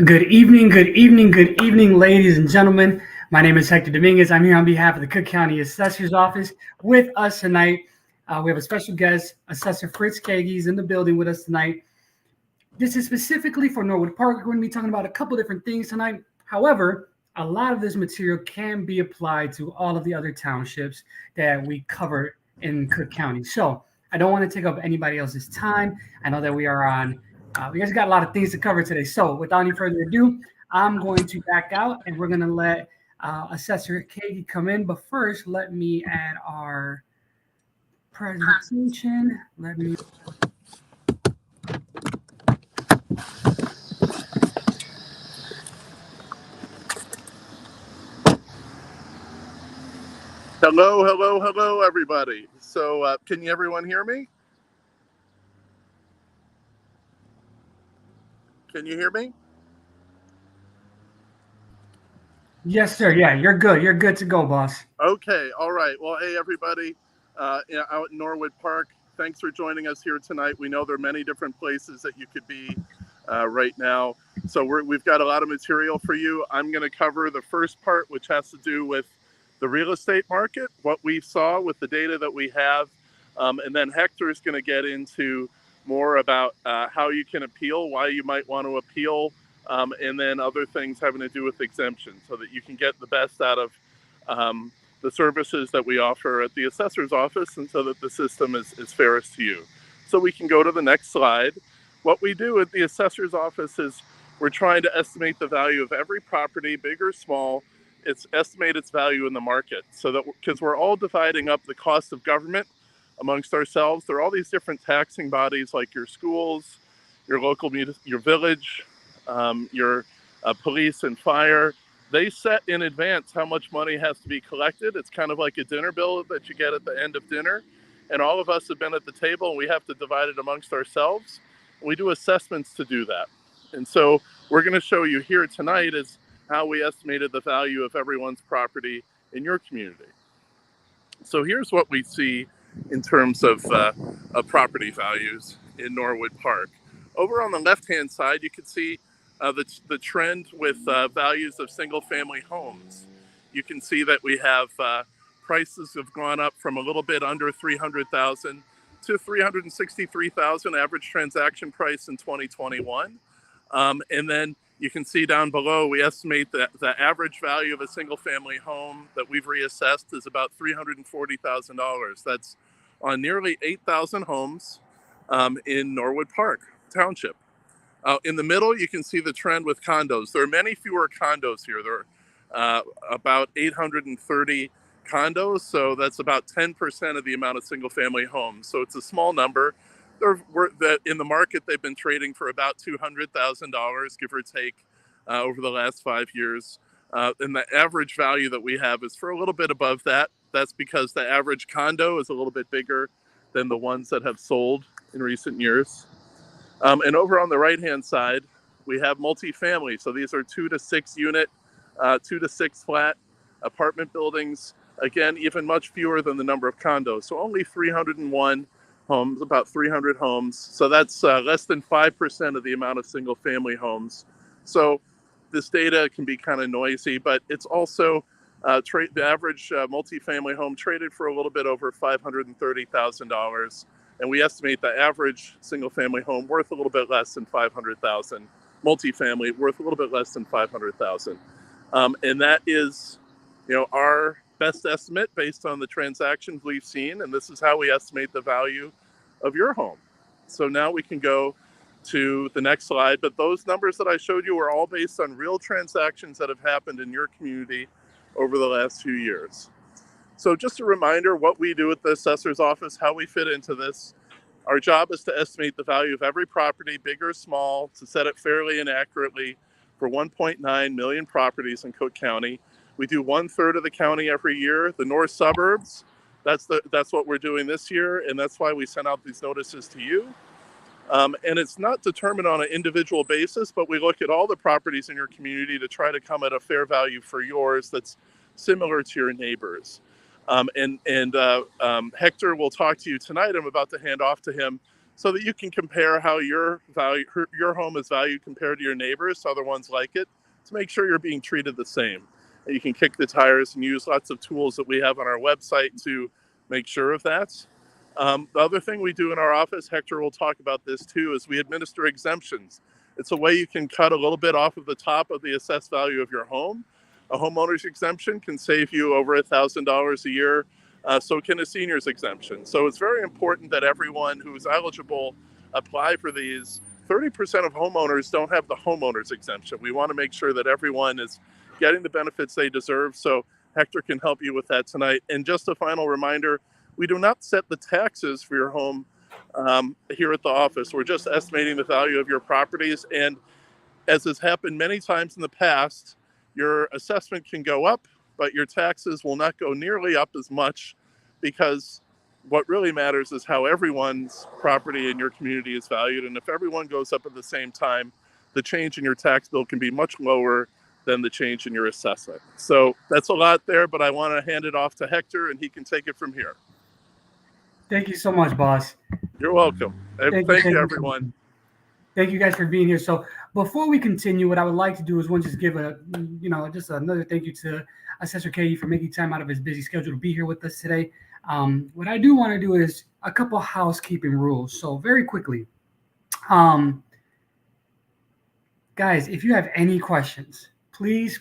Good evening, good evening, good evening, ladies and gentlemen. My name is Hector Dominguez. I'm here on behalf of the Cook County Assessor's Office. With us tonight, we have a special guest, Assessor Fritz Kagey's in the building with us tonight. This is specifically for Norwood Park. We're going to be talking about a couple different things tonight. However, a lot of this material can be applied to all of the other townships that we cover in Cook County. So I don't want to take up anybody else's time. I know that we guys got a lot of things to cover today. So without any further ado, I'm going to back out and we're going to let Assessor Kagey come in. But first, let me add our presentation. Hello, everybody. So can everyone hear me? Can you hear me? Yes, sir. Yeah, you're good. You're good to go, boss. Okay, all right. Well, hey, everybody out in Norwood Park, thanks for joining us here tonight. We know there are many different places that you could be right now. So we've got a lot of material for you. I'm going to cover the first part, which has to do with the real estate market, what we saw with the data that we have. And then Hector is going to get into more about how you can appeal, why you might want to appeal, and then other things having to do with exemptions so that you can get the best out of the services that we offer at the assessor's office and so that the system is fairest to you. So we can go to the next slide. What we do at the assessor's office is we're trying to estimate the value of every property, big or small. Estimate its value in the market, so that because we're all dividing up the cost of government amongst ourselves. There are all these different taxing bodies like your schools, your local, your village, your police and fire. They set in advance how much money has to be collected. It's kind of like a dinner bill that you get at the end of dinner. And all of us have been at the table and we have to divide it amongst ourselves. We do assessments to do that. And so we're going to show you here tonight is how we estimated the value of everyone's property in your community. So here's what we see in terms of property values in Norwood Park. Over on the left-hand side, you can see the trend with values of single-family homes. You can see that we have prices have gone up from a little bit under $300,000 to $363,000 average transaction price in 2021. And then you can see down below, we estimate that the average value of a single family home that we've reassessed is about $340,000. That's on nearly 8,000 homes in Norwood Park Township. In the middle, you can see the trend with condos. There are many fewer condos here. There are about 830 condos, so that's about 10% of the amount of single family homes. So it's a small number. In the market, they've been trading for about $200,000, give or take, over the last 5 years. And the average value that we have is for a little bit above that. That's because the average condo is a little bit bigger than the ones that have sold in recent years. And over on the right-hand side, we have multifamily. So these are 2 to 6 unit, 2 to 6 flat apartment buildings. Again, even much fewer than the number of condos. So only 301 homes, about 300 homes. So that's less than 5% of the amount of single family homes. So this data can be kind of noisy, but it's also the average multifamily home traded for a little bit over $530,000. And we estimate the average single family home worth a little bit less than $500,000, multifamily worth a little bit less than $500,000. And that is, our best estimate based on the transactions we've seen, and this is how we estimate the value of your home. So now we can go to the next slide, but those numbers that I showed you are all based on real transactions that have happened in your community over the last few years. So just a reminder what we do at the assessor's office, how we fit into this. Our job is to estimate the value of every property, big or small, to set it fairly and accurately for 1.9 million properties in Cook County. We do 1/3 of the county every year. The north suburbs, that's what we're doing this year, and that's why we sent out these notices to you. And it's not determined on an individual basis, but we look at all the properties in your community to try to come at a fair value for yours that's similar to your neighbors. Hector will talk to you tonight. I'm about to hand off to him so that you can compare how your home is valued compared to your neighbors, to other ones like it, to make sure you're being treated the same. And you can kick the tires and use lots of tools that we have on our website to make sure of that. The other thing we do in our office, Hector will talk about this too, is we administer exemptions. It's a way you can cut a little bit off of the top of the assessed value of your home. A homeowner's exemption can save you over $1,000 a year. So can a senior's exemption. So it's very important that everyone who's eligible apply for these. 30% of homeowners don't have the homeowner's exemption. We want to make sure that everyone is getting the benefits they deserve. So Hector can help you with that tonight. And just a final reminder, we do not set the taxes for your home here at the office. We're just estimating the value of your properties. And as has happened many times in the past, your assessment can go up, but your taxes will not go nearly up as much, because what really matters is how everyone's property in your community is valued. And if everyone goes up at the same time, the change in your tax bill can be much lower than the change in your assessment. So that's a lot there, but I want to hand it off to Hector and he can take it from here. Thank you so much, boss. You're welcome. Thank you, everyone. Thank you guys for being here. So before we continue, what I would like to do is just give just another thank you to Assessor Kagi for making time out of his busy schedule to be here with us today. What I do want to do is a couple housekeeping rules. So very quickly, guys, if you have any questions, please,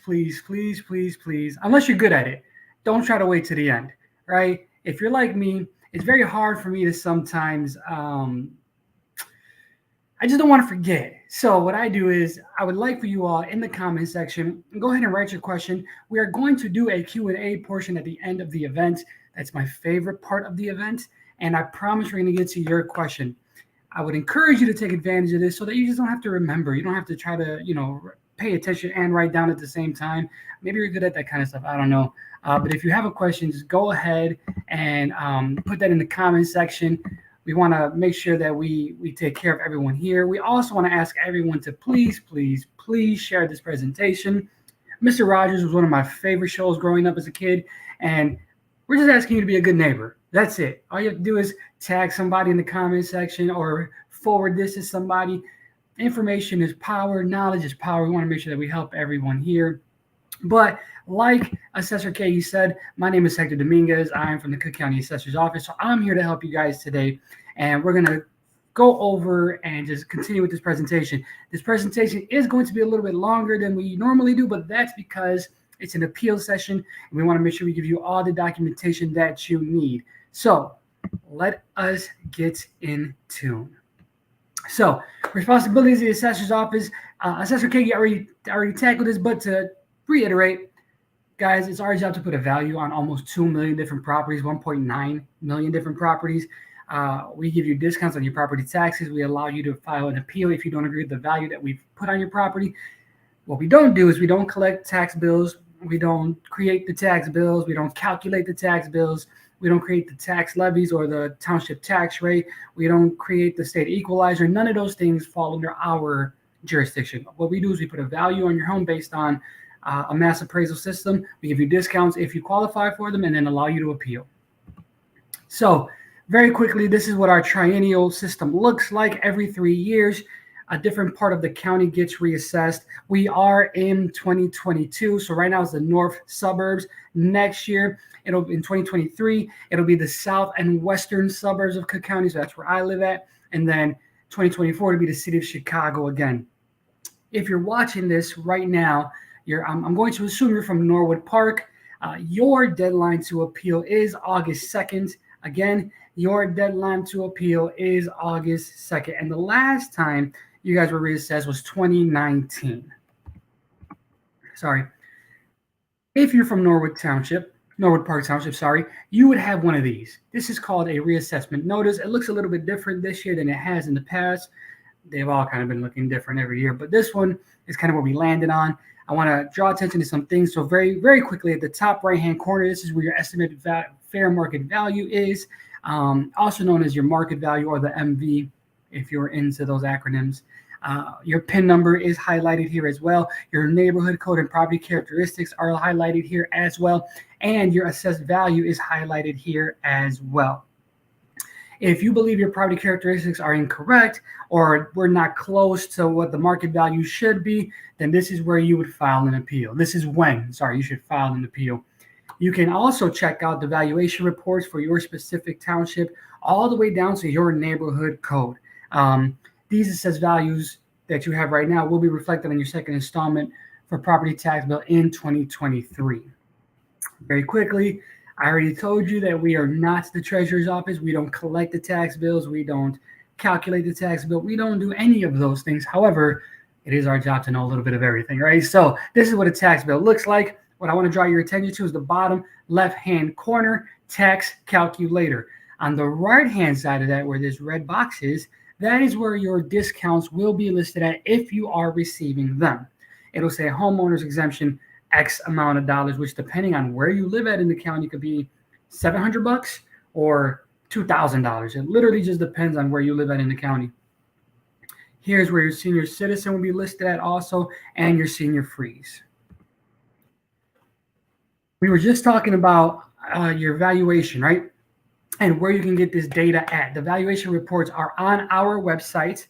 unless you're good at it, don't try to wait to the end, right? If you're like me, it's very hard for me to sometimes, I just don't want to forget. So what I do is I would like for you all in the comment section, go ahead and write your question. We are going to do a Q&A portion at the end of the event. That's my favorite part of the event. And I promise we're going to get to your question. I would encourage you to take advantage of this so that you just don't have to remember. You don't have to try to, pay attention and write down at the same time. Maybe you're good at that kind of stuff. I don't know. But if you have a question, just go ahead and put that in the comment section. We want to make sure that we take care of everyone here. We also want to ask everyone to please share this presentation. Mr. Rogers was one of my favorite shows growing up as a kid, and we're just asking you to be a good neighbor. That's it. All you have to do is tag somebody in the comment section or forward this to somebody. Information is power. Knowledge is power. We want to make sure that we help everyone here. But like Assessor Kagi said, my name is Hector Dominguez. I'm from the Cook County Assessor's Office. So I'm here to help you guys today. And we're going to go over and just continue with this presentation. This presentation is going to be a little bit longer than we normally do, but that's because it's an appeal session. And we want to make sure we give you all the documentation that you need. So let us get in tune. So responsibilities of the Assessor's Office. Assessor Kagi already tackled this, but to reiterate, guys, it's our job to put a value on almost 2 million different properties, 1.9 million different properties. We give you discounts on your property taxes. We allow you to file an appeal if you don't agree with the value that we've put on your property. What we don't do is we don't collect tax bills. We don't create the tax bills. We don't calculate the tax bills. We don't create the tax levies or the township tax rate. We don't create the state equalizer. None of those things fall under our jurisdiction. What we do is we put a value on your home based on a mass appraisal system. We give you discounts if you qualify for them and then allow you to appeal. So very quickly, this is what our triennial system looks like. Every 3 years, a different part of the county gets reassessed. We are in 2022. So right now it's the north suburbs. Next year, in 2023, it'll be the south and western suburbs of Cook County. So that's where I live at. And then 2024 to be the city of Chicago again. If you're watching this right now, I'm going to assume you're from Norwood Park. Your deadline to appeal is August 2nd. Again, your deadline to appeal is August 2nd. And the last time you guys were reassessed was 2019. Sorry. If you're from Norwood Park Township, you would have one of these. This is called a reassessment notice. It looks a little bit different this year than it has in the past. They've all kind of been looking different every year, but this one is kind of what we landed on. I want to draw attention to some things. So very, very quickly, at the top right-hand corner, this is where your estimated fair market value is, also known as your market value or the MV, if you're into those acronyms. Your PIN number is highlighted here as well. Your neighborhood code and property characteristics are highlighted here as well. And your assessed value is highlighted here as well. If you believe your property characteristics are incorrect or we're not close to what the market value should be, then this is where you would file an appeal. This is when, you should file an appeal. You can also check out the valuation reports for your specific township all the way down to your neighborhood code. These assessed values that you have right now will be reflected on your second installment for property tax bill in 2023. Very quickly, I already told you that we are not the treasurer's office. We don't collect the tax bills. We don't calculate the tax bill. We don't do any of those things. However, it is our job to know a little bit of everything, right? So this is what a tax bill looks like. What I want to draw your attention to is the bottom left-hand corner, tax calculator. On the right-hand side of that, where this red box is, that is where your discounts will be listed at if you are receiving them. It'll say homeowner's exemption, X amount of dollars, which depending on where you live at in the county could be $700 or $2,000. It literally just depends on where you live at in the county. Here's where your senior citizen will be listed at also, and your senior freeze. We were just talking about your valuation, right? And where you can get this data at. The valuation reports are on our website.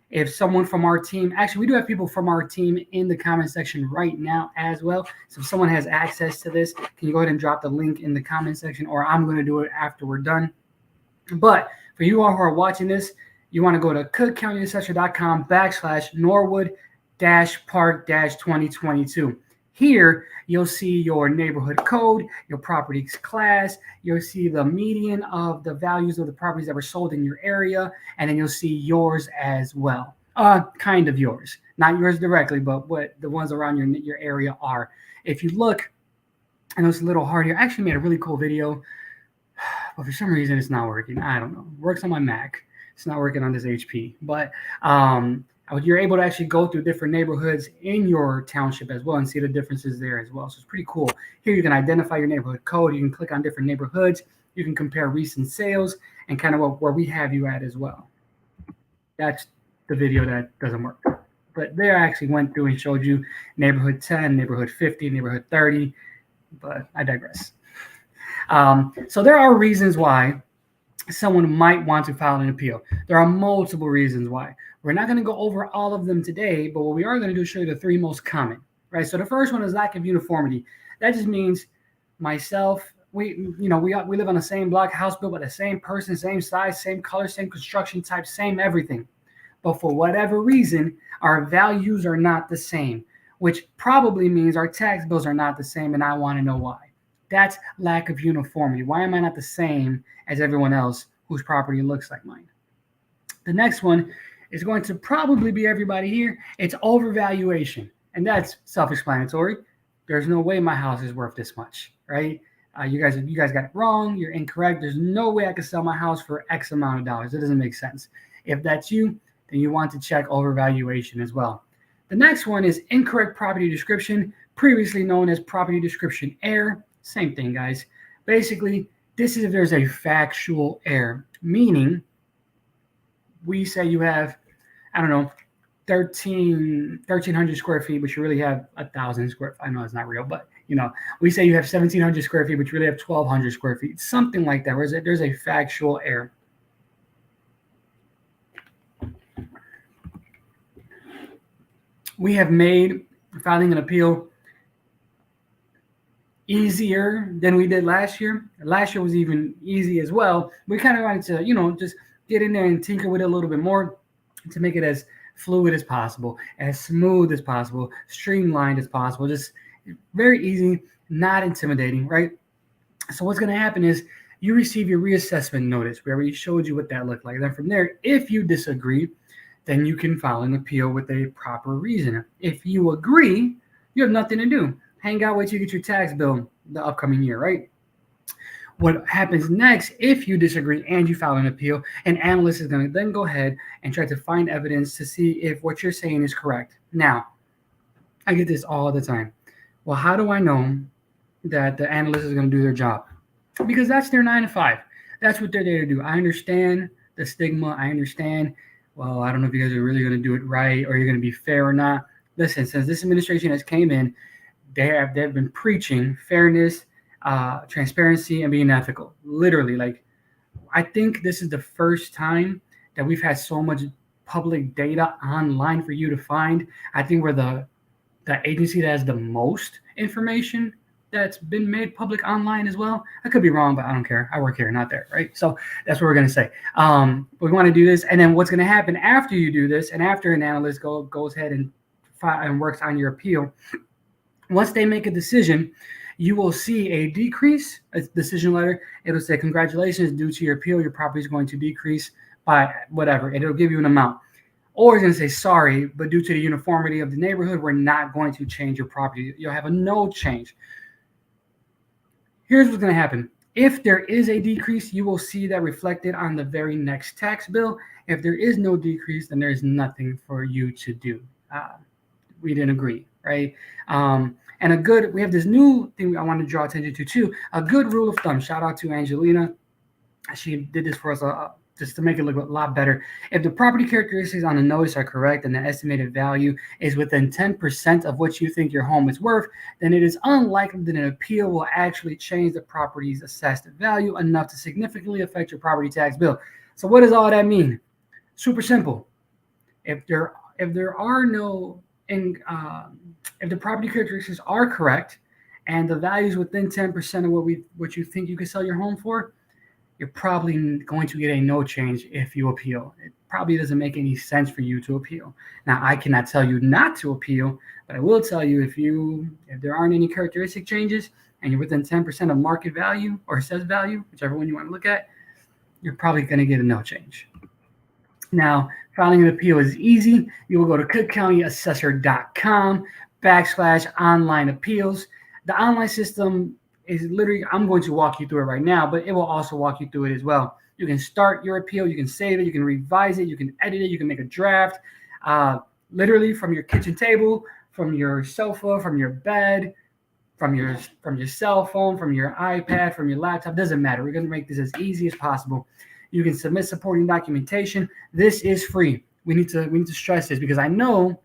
If someone from our team, actually, we do have people from our team in the comment section right now as well. So if someone has access to this, can you go ahead and drop the link in the comment section, or I'm going to do it after we're done. But for you all who are watching this, you want to go to cookcountyassessor.com/Norwood-Park-2022. Here, you'll see your neighborhood code, your property's class, you'll see the median of the values of the properties that were sold in your area, and then you'll see yours as well. Kind of yours. Not yours directly, but what the ones around your area are. If you look, I know it's a little hard here. I actually made a really cool video, but for some reason it's not working. I don't know. It works on my Mac. It's not working on this HP. But you're able to actually go through different neighborhoods in your township as well and see the differences there as well. So it's pretty cool. Here you can identify your neighborhood code. You can click on different neighborhoods. You can compare recent sales and kind of where we have you at as well. That's the video that doesn't work. But there I actually went through and showed you neighborhood 10, neighborhood 50, neighborhood 30. But I digress. So there are reasons why someone might want to file an appeal. There are multiple reasons why. We're not going to go over all of them today, but what we are going to do is show you the three most common, right? So the first one is lack of uniformity. That just means myself, we live on the same block, house built by the same person, same size, same color, same construction type, same everything. But for whatever reason, our values are not the same, which probably means our tax bills are not the same, and I want to know why. That's lack of uniformity. Why am I not the same as everyone else whose property looks like mine? The next one is going to probably be everybody here. It's overvaluation, and that's self-explanatory. There's no way my house is worth this much, right? You guys got it wrong. You're incorrect. There's no way I could sell my house for X amount of dollars. It doesn't make sense. If that's you, then you want to check overvaluation as well. The next one is incorrect property description, previously known as property description error. Same thing, guys. Basically, this is if there's a factual error, meaning we say you have, 1,300 square feet, but you really have 1,000 square feet. I know it's not real, but we say you have 1,700 square feet, but you really have 1,200 square feet, something like that, where there's a factual error. We have made filing an appeal easier than we did last year. Last year was even easy as well. We kind of wanted to, just get in there and tinker with it a little bit more to make it as fluid as possible, as smooth as possible, streamlined as possible, just very easy, not intimidating, right? So what's going to happen is you receive your reassessment notice. We already showed you what that looked like. Then from there, if you disagree, then you can file an appeal with a proper reason. If you agree, you have nothing to do. Hang out, wait till you get your tax bill the upcoming year, right? What happens next, if you disagree and you file an appeal, an analyst is going to then go ahead and try to find evidence to see if what you're saying is correct. Now, I get this all the time. Well, how do I know that the analyst is going to do their job? Because that's their 9 to 5. That's what they're there to do. I understand the stigma. I understand, well, I don't know if you guys are really going to do it right or you're going to be fair or not. Listen, since this administration has came in, they've been preaching fairness, transparency, and being ethical. Literally, like, I think this is the first time that we've had so much public data online for you to find. I think we're the agency that has the most information that's been made public online as well. I could be wrong, but I don't care. I work here, not there, right? So that's what we're going to say. We want to do this, and then what's going to happen after you do this, and after an analyst goes ahead and works on your appeal, once they make a decision, you will see a decision letter. It'll say, congratulations, due to your appeal, your property is going to decrease by whatever. It'll give you an amount. Or it's going to say, sorry, but due to the uniformity of the neighborhood, we're not going to change your property. You'll have a no change. Here's what's going to happen. If there is a decrease, you will see that reflected on the very next tax bill. If there is no decrease, then there's nothing for you to do. We didn't agree, right? And we have this new thing I want to draw attention to too. A good rule of thumb. Shout out to Angelina. She did this for us just to make it look a lot better. If the property characteristics on the notice are correct and the estimated value is within 10% of what you think your home is worth, then it is unlikely that an appeal will actually change the property's assessed value enough to significantly affect your property tax bill. So what does all that mean? Super simple. If the property characteristics are correct and the value is within 10% of what you think you could sell your home for, you're probably going to get a no change if you appeal. It probably doesn't make any sense for you to appeal. Now, I cannot tell you not to appeal, but I will tell you if there aren't any characteristic changes and you're within 10% of market value or assessed value, whichever one you want to look at, you're probably going to get a no change. Now, filing an appeal is easy. You will go to cookcountyassessor.com/online appeals. The online system is literally, I'm going to walk you through it right now, but it will also walk you through it as well. You can start your appeal, you can save it, you can revise it, you can edit it, you can make a draft, literally from your kitchen table, from your sofa, from your bed, from your cell phone, from your iPad, from your laptop. Doesn't matter. We're going to make this as easy as possible. You can submit supporting documentation. This is free. We need to stress this because I know,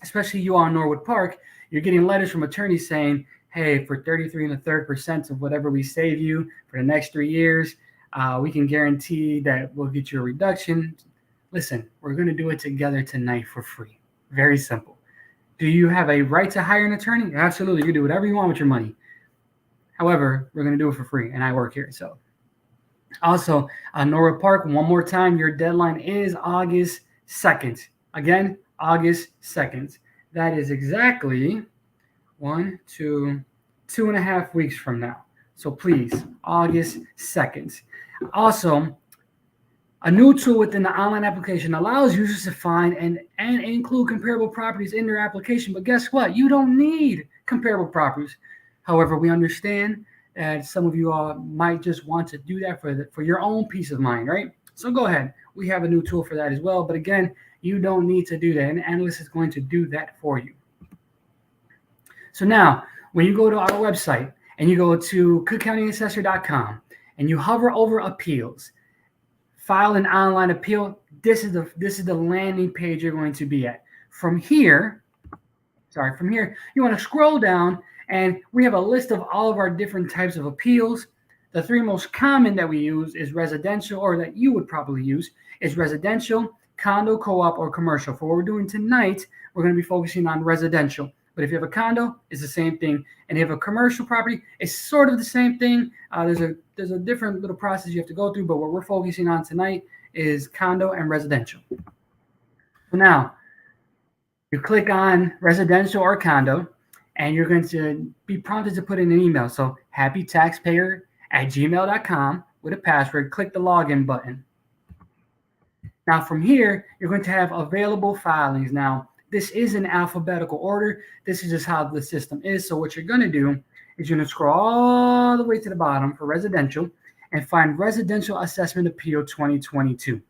especially you on Norwood Park, you're getting letters from attorneys saying, hey, for 33 1/3% of whatever we save you for the next 3 years, we can guarantee that we'll get you a reduction. Listen, we're going to do it together tonight for free. Very simple. Do you have a right to hire an attorney? Absolutely. You can do whatever you want with your money. However, we're going to do it for free, and I work here. So, also, Norwood Park, one more time, your deadline is August 2nd. Again, August 2nd. That is exactly 2.5 weeks from now. So please, August 2nd. Also, a new tool within the online application allows users to find and include comparable properties in their application. But guess what? You don't need comparable properties. However, we understand that some of you all might just want to do that for your own peace of mind, right? So go ahead. We have a new tool for that as well. But again, you don't need to do that. An analyst is going to do that for you. So now, when you go to our website and you go to cookcountyassessor.com and you hover over appeals, file an online appeal, this is the landing page you're going to be at. From here, you want to scroll down and we have a list of all of our different types of appeals. The three most common that we use is residential, or that you would probably use, is residential, condo, co-op, or commercial. For what we're doing tonight, we're going to be focusing on residential. But if you have a condo, it's the same thing. And if you have a commercial property, it's sort of the same thing. There's a different little process you have to go through, but what we're focusing on tonight is condo and residential. So now, you click on residential or condo, and you're going to be prompted to put in an email. So happytaxpayer@gmail.com with a password. Click the login button. Now from here, you're going to have available filings. Now, this is in alphabetical order. This is just how the system is. So what you're going to do is you're going to scroll all the way to the bottom for residential and find Residential Assessment Appeal 2022.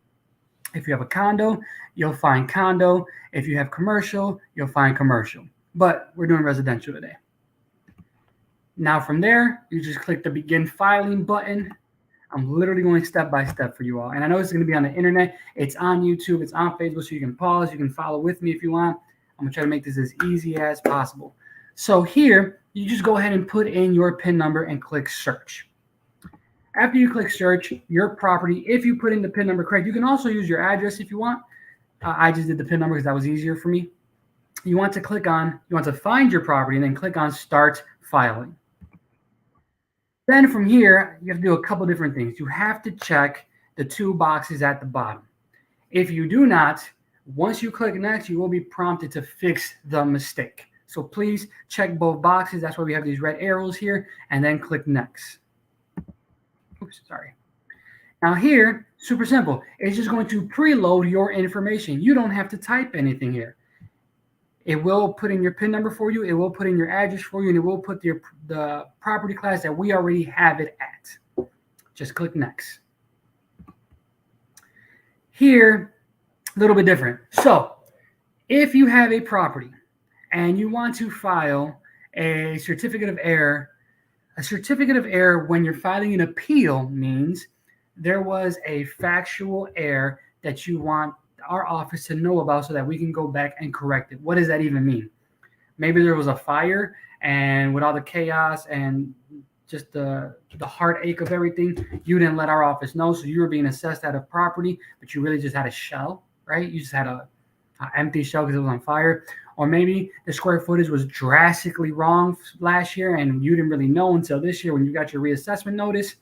If you have a condo, you'll find condo. If you have commercial, you'll find commercial. But we're doing residential today. Now from there, you just click the Begin Filing button. I'm literally going step by step for you all. And I know it's going to be on the internet. It's on YouTube. It's on Facebook, so you can pause. You can follow with me if you want. I'm going to try to make this as easy as possible. So here, you just go ahead and put in your PIN number and click Search. After you click search your property, if you put in the PIN number correct, you can also use your address if you want. I just did the PIN number because that was easier for me. You want to find your property and then click on start filing. Then from here, you have to do a couple different things. You have to check the 2 boxes at the bottom. If you do not, once you click next, you will be prompted to fix the mistake. So please check both boxes. That's why we have these red arrows here, and then click next. Oops, sorry. Now here, super simple. It's just going to preload your information. You don't have to type anything here. It will put in your PIN number for you. It will put in your address for you, and it will put the property class that we already have it at. Just click next. Here, a little bit different. So if you have a property and you want to file a certificate of error, when you're filing an appeal means there was a factual error that you want our office to know about so that we can go back and correct it. What does that even mean? Maybe there was a fire, and with all the chaos and just the heartache of everything, you didn't let our office know, so you were being assessed at a property, but you really just had a shell, right? You just had an empty shell because it was on fire. Or maybe the square footage was drastically wrong last year, and you didn't really know until this year when you got your reassessment notice.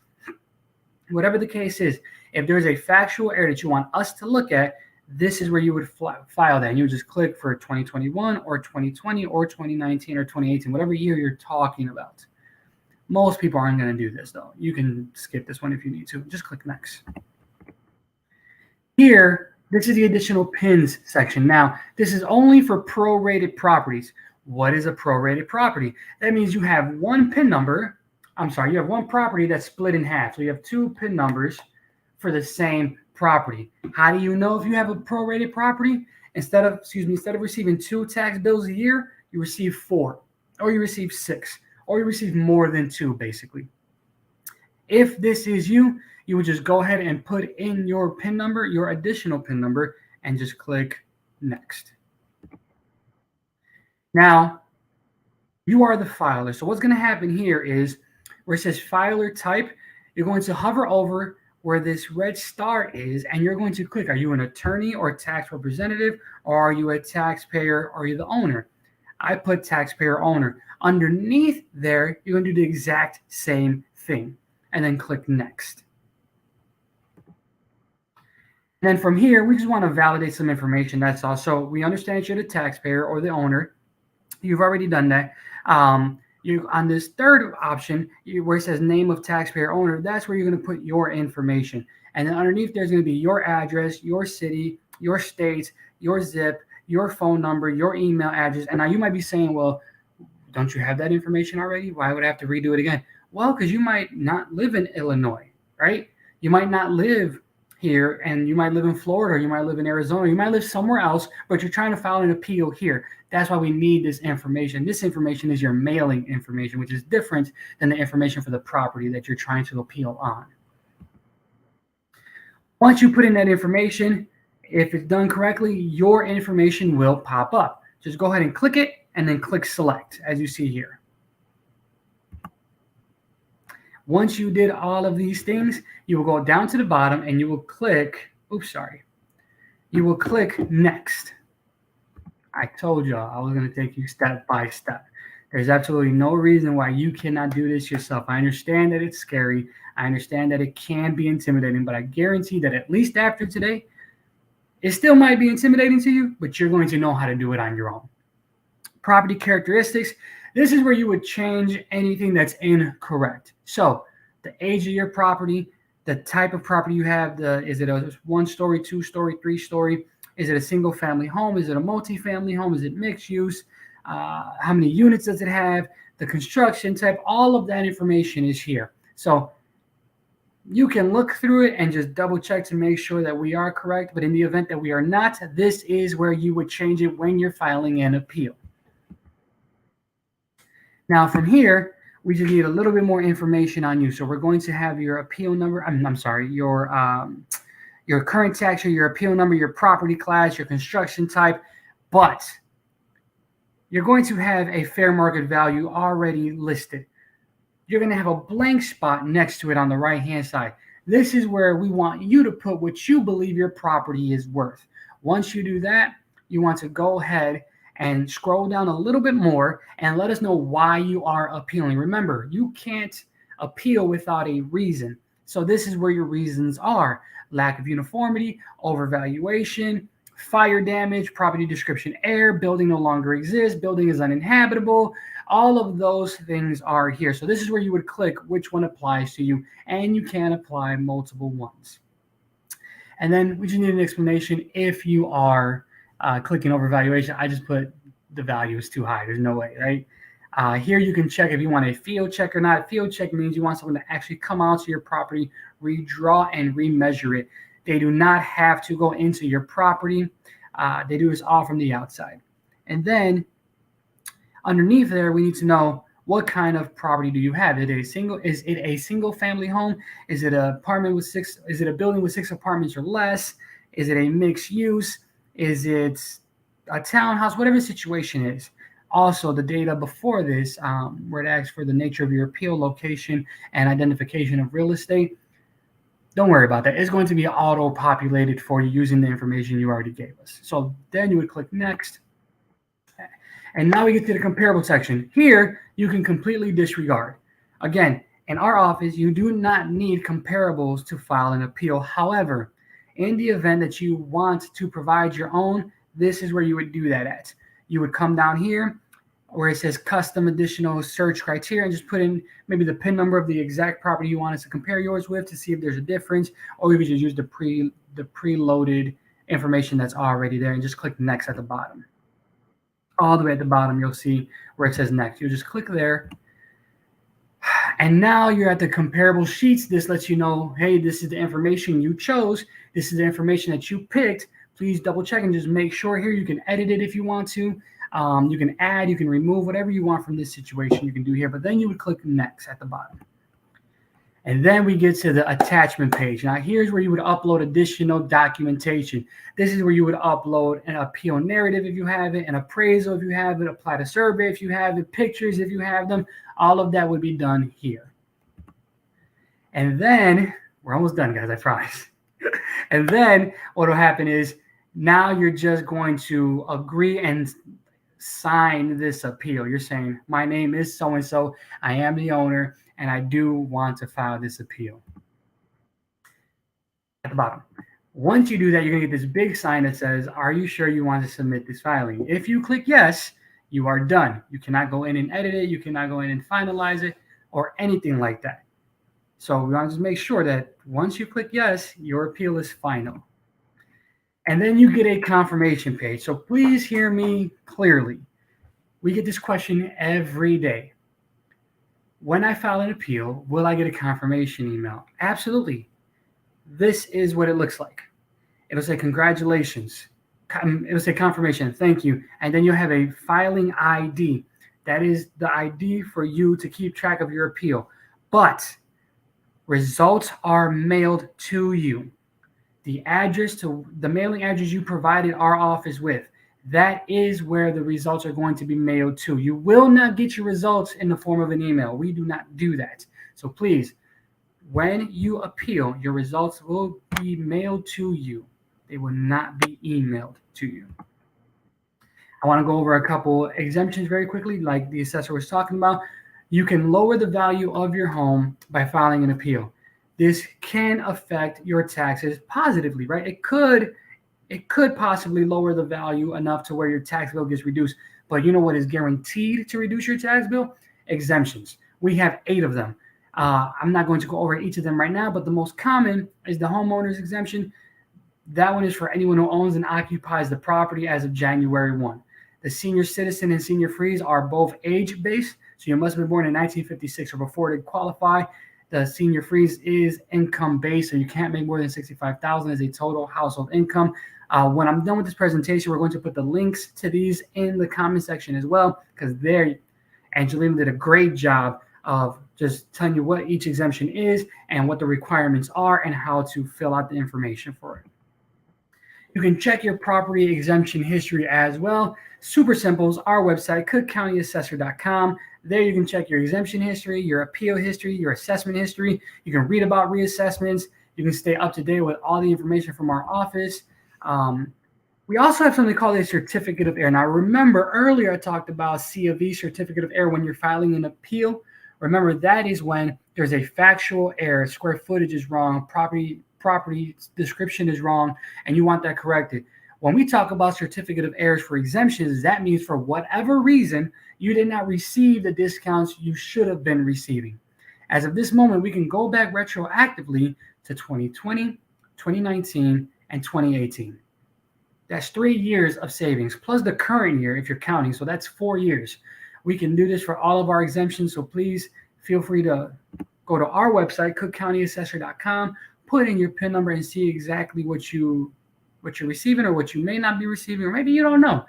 Whatever the case is, if there's a factual error that you want us to look at, this is where you would file that. And you would just click for 2021 or 2020 or 2019 or 2018, whatever year you're talking about. Most people aren't going to do this, though. You can skip this one if you need to. Just click next. Here, this is the additional PINs section. Now, this is only for prorated properties. What is a prorated property? That means you have one PIN number. You have one property that's split in half. So you have 2 PIN numbers for the same property. How do you know if you have a prorated property? Instead of receiving 2 tax bills a year, you receive 4, or you receive 6, or you receive more than 2, basically. If this is you, you would just go ahead and put in your PIN number, your additional PIN number, and just click next. Now, you are the filer. So what's going to happen here is where it says filer type, you're going to hover over where this red star is, and you're going to click, are you an attorney or a tax representative, or are you a taxpayer, or are you the owner? I put taxpayer owner. Underneath there, you're going to do the exact same thing, and then click next. And then from here, we just want to validate some information, that's all. So we understand you're the taxpayer or the owner. You've already done that. On this third option, where it says name of taxpayer owner, that's where you're going to put your information. And then underneath, there's going to be your address, your city, your state, your zip, your phone number, your email address. And now you might be saying, well, don't you have that information already? Why would I have to redo it again? Well, because you might not live in Illinois, right? You might not live here, and you might live in Florida, or you might live in Arizona, you might live somewhere else, but you're trying to file an appeal here. That's why we need this information. This information is your mailing information, which is different than the information for the property that you're trying to appeal on. Once you put in that information, if it's done correctly, your information will pop up. Just go ahead and click it, and then click select, as you see here. Once you did all of these things, you will go down to the bottom and you will click, you will click next. I told y'all I was going to take you step by step. There's absolutely no reason why you cannot do this yourself. I understand that it's scary. I understand that it can be intimidating, but I guarantee that at least after today, it still might be intimidating to you, but you're going to know how to do it on your own. Property characteristics. This is where you would change anything that's incorrect. So the age of your property, the type of property you have, is it a 1-story, 2-story, 3-story? Is it a single family home? Is it a multi-family home? Is it mixed use? How many units does it have? The construction type, all of that information is here. So you can look through it and just double check to make sure that we are correct. But in the event that we are not, this is where you would change it when you're filing an appeal. Now from here, we just need a little bit more information on you. So we're going to have your appeal number. Your current tax year, your appeal number, your property class, your construction type, but you're going to have a fair market value already listed. you're going to have a blank spot next to it on the right-hand side. This is where we want you to put what you believe your property is worth. Once you do that, you want to go ahead and scroll down a little bit more and let us know why you are appealing. Remember, you can't appeal without a reason. So this is where your reasons are: lack of uniformity, overvaluation, fire damage, property description error, building no longer exists, building is uninhabitable. All of those things are here. So this is where you would click which one applies to you, and you can apply multiple ones. And then we just need an explanation if you are clicking overvaluation. I just put the value is too high. There's no way, right? Here you can check if you want a field check or not. Field check means you want someone to actually come out to your property, redraw and remeasure it. They do not have to go into your property. They do this all from the outside. And then underneath there, we need to know what kind of property do you have. Is it a single family home? Is it an apartment with six? Is it a building with 6 apartments or less? Is it a mixed use? Is it a townhouse? Whatever the situation is. Also, the data before this, where it asks for the nature of your appeal, location, and identification of real estate. Don't worry about that. It's going to be auto-populated for you using the information you already gave us. So then you would click next. And now we get to the comparable section. Here, you can completely disregard. Again, in our office, you do not need comparables to file an appeal. However, in the event that you want to provide your own, this is where you would do that at. You would come down here where it says custom additional search criteria and just put in maybe the PIN number of the exact property you want us to compare yours with to see if there's a difference, or you could just use the preloaded information that's already there and just click next at the bottom. All the way at the bottom, you'll see where it says next. You'll just click there. And now you're at the comparable sheets. This lets you know, hey, this is the information you chose. This is the information that you picked. Please double check and just make sure here. You can edit it if you want to. You can add, you can remove, whatever you want from this situation you can do here. But then you would click next at the bottom. And then we get to the attachment page. Now, here's where you would upload additional documentation. This is where you would upload an appeal narrative if you have it, an appraisal if you have it, apply to survey if you have it, pictures if you have them. All of that would be done here. And then, we're almost done, guys, I promise. And then what will happen is now you're just going to agree and sign this appeal. You're saying, my name is so-and-so, I am the owner, and I do want to file this appeal. At the bottom. Once you do that, you're going to get this big sign that says, are you sure you want to submit this filing? If you click yes, you are done. You cannot go in and edit it. You cannot go in and finalize it or anything like that. So we want to just make sure that once you click yes, your appeal is final. And then you get a confirmation page. So please hear me clearly. We get this question every day. When I file an appeal, will I get a confirmation email? Absolutely. This is what it looks like. It'll say congratulations. It'll say confirmation, thank you. And then you'll have a filing ID. That is the ID for you to keep track of your appeal. But results are mailed to you. The address to the mailing address you provided our office with, that is where the results are going to be mailed to. You will not get your results in the form of an email. We do not do that. So please, when you appeal, your results will be mailed to you. They will not be emailed to you. I want to go over a couple exemptions very quickly, like the assessor was talking about. You can lower the value of your home by filing an appeal. This can affect your taxes positively, right? It could possibly lower the value enough to where your tax bill gets reduced. But you know what is guaranteed to reduce your tax bill? Exemptions. We have 8 of them. I'm not going to go over each of them right now, but the most common is the homeowner's exemption. That one is for anyone who owns and occupies the property as of January 1. The senior citizen and senior freeze are both age-based, so you must have been born in 1956 or before to qualify. The senior freeze is income-based, so you can't make more than $65,000 as a total household income. When I'm done with this presentation, we're going to put the links to these in the comment section as well, because there, Angelina did a great job of just telling you what each exemption is and what the requirements are and how to fill out the information for it. You can check your property exemption history as well. Super simple. It's our website, cookcountyassessor.com. There you can check your exemption history, your appeal history, your assessment history. You can read about reassessments. You can stay up to date with all the information from our office. We also have something called a certificate of error. Now, remember earlier I talked about C of E, certificate of error, when you're filing an appeal. Remember, that is when there's a factual error, square footage is wrong, property description is wrong, and you want that corrected. When we talk about certificate of errors for exemptions, that means for whatever reason, you did not receive the discounts you should have been receiving. As of this moment, we can go back retroactively to 2020, 2019, and 2018. That's 3 years of savings, plus the current year if you're counting. So that's 4 years. We can do this for all of our exemptions. So please feel free to go to our website, cookcountyassessor.com, put in your PIN number and see exactly what you're receiving or what you may not be receiving, or maybe you don't know.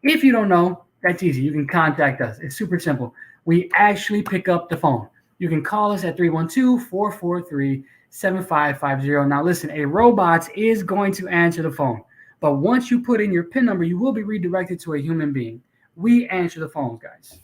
If you don't know, that's easy. You can contact us. It's super simple. We actually pick up the phone. You can call us at 312-443-7550. Now listen, a robot is going to answer the phone. But once you put in your PIN number, you will be redirected to a human being. We answer the phones, guys.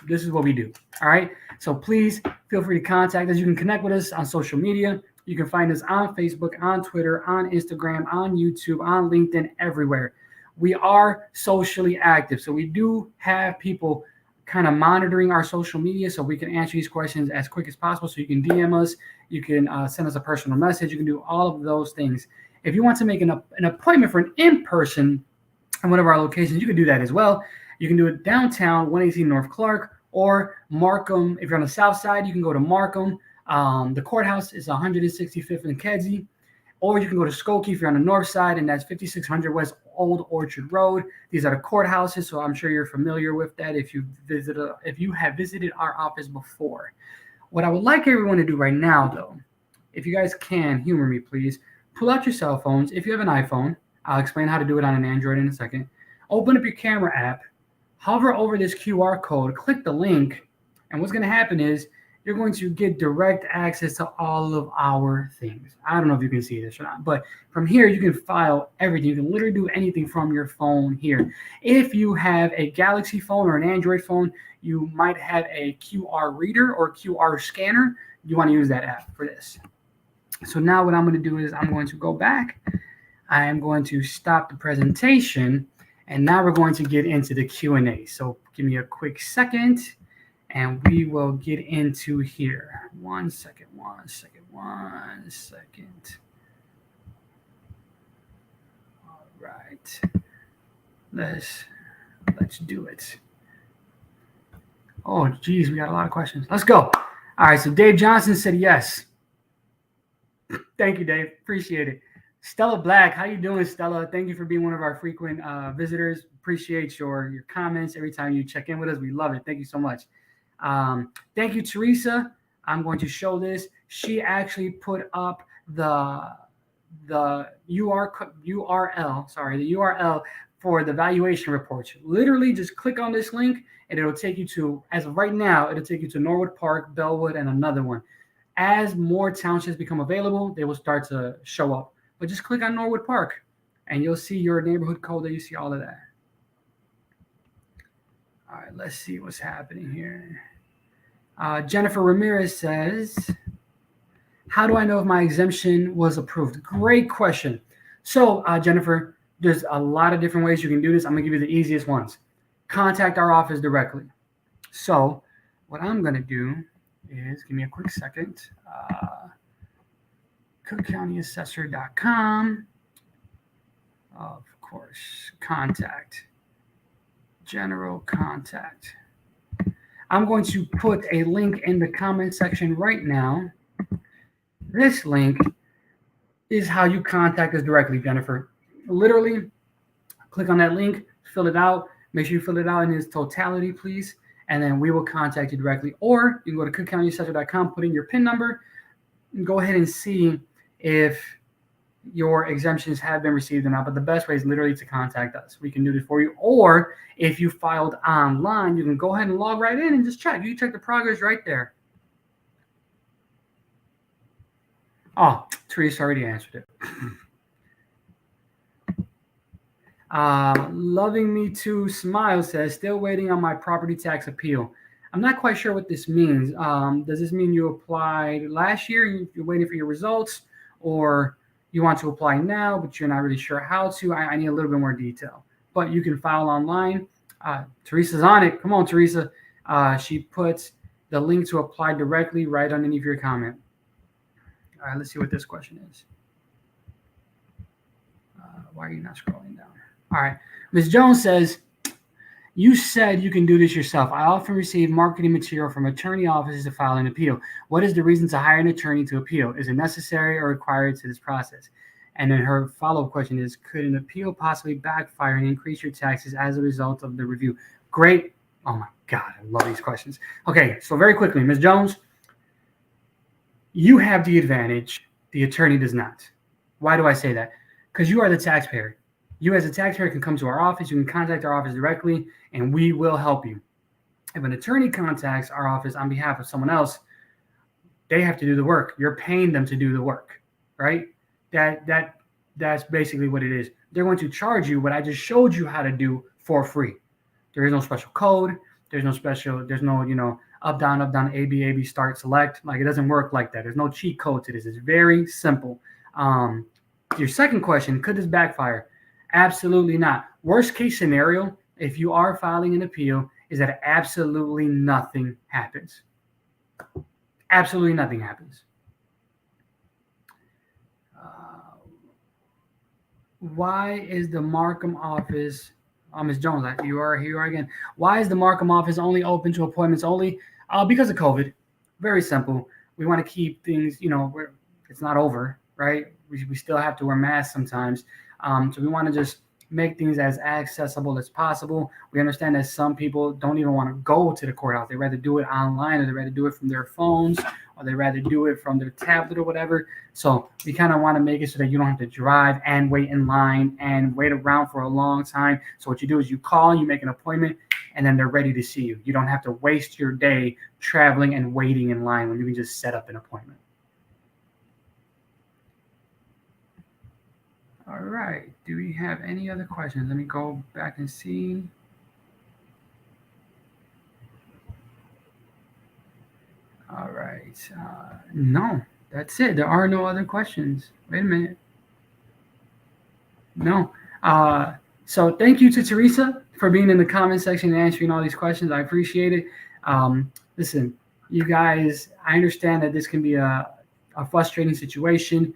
This is what we do. All right. So please feel free to contact us. You can connect with us on social media. You can find us on Facebook, on Twitter, on Instagram, on YouTube, on LinkedIn, everywhere. We are socially active. So we do have people kind of monitoring our social media so we can answer these questions as quick as possible. So you can DM us. You can send us a personal message. You can do all of those things. If you want to make an appointment for an in-person at one of our locations, you can do that as well. You can do it downtown, 118 North Clark, or Markham. If you're on the south side, you can go to Markham. The courthouse is 165th and Kedzie. Or you can go to Skokie if you're on the north side, and that's 5600 West Old Orchard Road. These are the courthouses, so I'm sure you're familiar with that if you have visited our office before. What I would like everyone to do right now, though, if you guys can, humor me, please. Pull out your cell phones. If you have an iPhone, I'll explain how to do it on an Android in a second. Open up your camera app, hover over this QR code, click the link, and what's going to happen is you're going to get direct access to all of our things. I don't know if you can see this or not, but from here, you can file everything. You can literally do anything from your phone here. If you have a Galaxy phone or an Android phone, you might have a QR reader or QR scanner. You want to use that app for this. So now what I'm going to do is I'm going to go back. I am going to stop the presentation, and now we're going to get into the Q&A. So give me a quick second, and we will get into here. One second. All right. Let's do it. Oh, geez, we got a lot of questions. Let's go. All right, so Dave Johnson said yes. Thank you, Dave. Appreciate it. Stella Black, how you doing, Stella? Thank you for being one of our frequent visitors. Appreciate your comments every time you check in with us. We love it. Thank you so much. Thank you, Teresa. I'm going to show this. She actually put up the URL for the valuation reports. Literally, just click on this link, and it'll take you to, as of right now, it'll take you to Norwood Park, Bellwood, and another one. As more townships become available, they will start to show up. But just click on Norwood Park, and you'll see your neighborhood code there. You see all of that. All right, let's see what's happening here. Jennifer Ramirez says, how do I know if my exemption was approved? Great question. So, Jennifer, there's a lot of different ways you can do this. I'm going to give you the easiest ones. Contact our office directly. So what I'm going to do is, give me a quick second, cookcountyassessor.com, of course, contact, general contact. I'm going to put a link in the comment section right now. This link is how you contact us directly, Jennifer. Literally, click on that link, fill it out. Make sure you fill it out in its totality, please, and then we will contact you directly. Or you can go to cookcountyassessor.com, put in your PIN number, and go ahead and see if your exemptions have been received or not. But the best way is literally to contact us. We can do this for you. Or if you filed online, you can go ahead and log right in and just check. You check the progress right there. Oh, Teresa already answered it. Loving Me To Smile says, still waiting on my property tax appeal. I'm not quite sure what this means. Does this mean you applied last year and you're waiting for your results, or you want to apply now, but you're not really sure how to? I need a little bit more detail. But you can file online. Teresa's on it. Come on, Teresa. She puts the link to apply directly right underneath your comment. All right, let's see what this question is. Why are you not scrolling down? All right. Ms. Jones says, you said you can do this yourself. I often receive marketing material from attorney offices to file an appeal. What is the reason to hire an attorney to appeal? Is it necessary or required to this process? And then her follow-up question is, could an appeal possibly backfire and increase your taxes as a result of the review? Great. Oh my God, I love these questions. Okay, so very quickly, Ms. Jones, you have the advantage. The attorney does not. Why do I say that? Because you are the taxpayer. You as a taxpayer can come to our office. You can contact our office directly, and we will help you. If an attorney contacts our office on behalf of someone else, they have to do the work. You're paying them to do the work, right? That's basically what it is. They're going to charge you what I just showed you how to do for free. There is no special code. There's no, up, down, A, B, start, select. Like, it doesn't work like that. There's no cheat code to this. It's very simple. Your second question, could this backfire? Absolutely not. Worst case scenario, if you are filing an appeal, is that absolutely nothing happens. Absolutely nothing happens. Why is the Markham office, Ms. Jones, you are here again. Why is the Markham office only open to appointments only? Because of COVID. Very simple. We want to keep things, it's not over, right? We still have to wear masks sometimes. So we want to just make things as accessible as possible. We understand that some people don't even want to go to the courthouse. They rather do it online, or they rather do it from their phones, or they rather do it from their tablet or whatever. So we kind of want to make it so that you don't have to drive and wait in line and wait around for a long time. So what you do is you call, you make an appointment, and then they're ready to see you. You don't have to waste your day traveling and waiting in line when you can just set up an appointment. All right. Do we have any other questions? Let me go back and see. All right. No, that's it. There are no other questions. Wait a minute. No. So thank you to Teresa for being in the comment section and answering all these questions. I appreciate it. Listen, you guys, I understand that this can be a frustrating situation.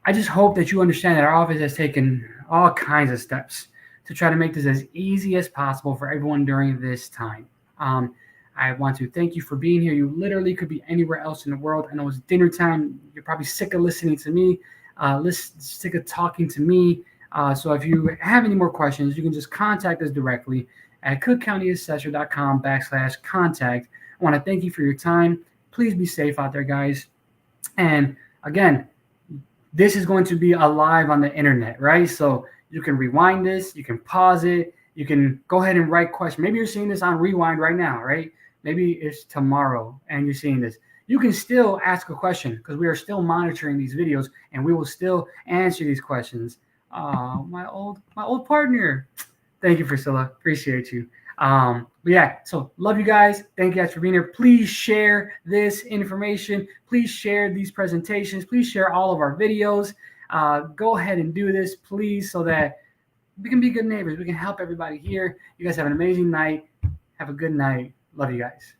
I just hope that you understand that our office has taken all kinds of steps to try to make this as easy as possible for everyone during this time. I want to thank you for being here. You literally could be anywhere else in the world. I know it's dinner time. You're probably sick of listening to me, sick of talking to me. So if you have any more questions, you can just contact us directly at cookcountyassessor.com/contact. I want to thank you for your time. Please be safe out there, guys. And again, this is going to be alive on the internet, right? So you can rewind this, you can pause it, you can go ahead and write questions. Maybe you're seeing this on rewind right now, right? Maybe it's tomorrow and you're seeing this. You can still ask a question because we are still monitoring these videos and we will still answer these questions. My old partner. Thank you, Priscilla. Appreciate you. But yeah, so love you guys. Thank you guys for being here. Please share this information. Please share these presentations. Please share all of our videos. Go ahead and do this, please, so that we can be good neighbors. We can help everybody here. You guys have an amazing night. Have a good night. Love you guys.